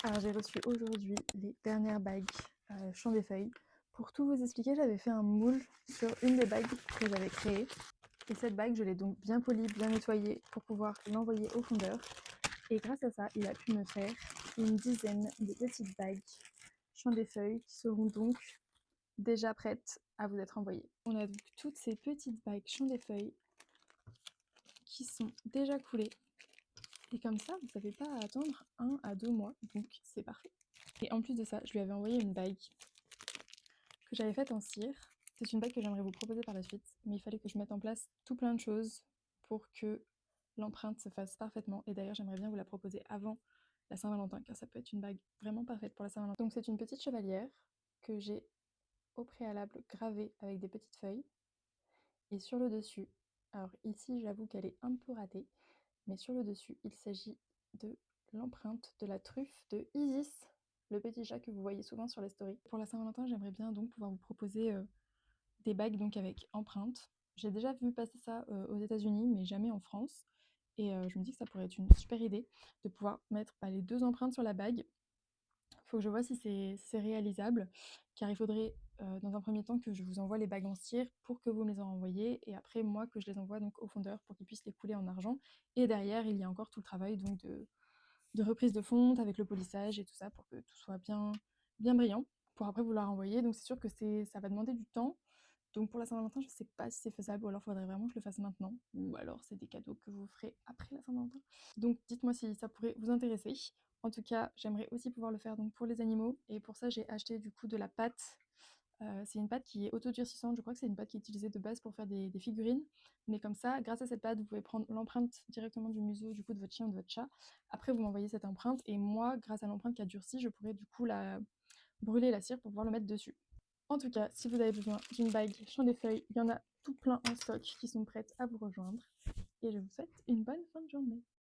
Alors j'ai reçu aujourd'hui les dernières bagues Chant des Feuilles. Pour tout vous expliquer, j'avais fait un moule sur une des bagues que j'avais créées. Et cette bague, je l'ai donc bien polie, bien nettoyée pour pouvoir l'envoyer au fondeur. Et grâce à ça, il a pu me faire une dizaine de petites bagues Chant des Feuilles qui seront donc déjà prêtes à vous être envoyées. On a donc toutes ces petites bagues Chant des Feuilles qui sont déjà coulées. Et comme ça, vous n'avez pas à attendre 1 à 2 mois, donc c'est parfait. Et en plus de ça, je lui avais envoyé une bague que j'avais faite en cire. C'est une bague que j'aimerais vous proposer par la suite, mais il fallait que je mette en place tout plein de choses pour que l'empreinte se fasse parfaitement. Et d'ailleurs, j'aimerais bien vous la proposer avant la Saint-Valentin, car ça peut être une bague vraiment parfaite pour la Saint-Valentin. Donc c'est une petite chevalière que j'ai au préalable gravée avec des petites feuilles. Et sur le dessus, alors ici j'avoue qu'elle est un peu ratée, mais sur le dessus, il s'agit de l'empreinte de la truffe de Isis, le petit chat que vous voyez souvent sur les stories. Pour la Saint-Valentin, j'aimerais bien donc pouvoir vous proposer des bagues donc avec empreinte. J'ai déjà vu passer ça aux États-Unis, mais jamais en France. Et je me dis que ça pourrait être une super idée de pouvoir mettre les deux empreintes sur la bague. Il faut que je vois si c'est réalisable, car il faudrait dans un premier temps que je vous envoie les bagues en cire pour que vous me les envoyiez, et après moi que je les envoie donc au fondeur pour qu'il puisse les couler en argent. Et derrière, il y a encore tout le travail donc de reprise de fonte avec le polissage et tout ça pour que tout soit bien brillant pour après vous la renvoyer. Donc c'est sûr que ça va demander du temps. Donc pour la Saint-Valentin, je ne sais pas si c'est faisable, ou alors il faudrait vraiment que je le fasse maintenant, ou alors c'est des cadeaux que vous ferez après la Saint-Valentin. Donc dites-moi si ça pourrait vous intéresser. En tout cas, j'aimerais aussi pouvoir le faire donc pour les animaux, et pour ça j'ai acheté du coup de la pâte. C'est une pâte qui est autodurcissante, je crois que c'est une pâte qui est utilisée de base pour faire des figurines, mais comme ça, grâce à cette pâte, vous pouvez prendre l'empreinte directement du museau du coup de votre chien ou de votre chat. Après, vous m'envoyez cette empreinte, et moi, grâce à l'empreinte qui a durci, je pourrais du coup brûler la cire pour pouvoir le mettre dessus. En tout cas, si vous avez besoin d'une bague Chant des Feuilles, il y en a tout plein en stock qui sont prêtes à vous rejoindre. Et je vous souhaite une bonne fin de journée.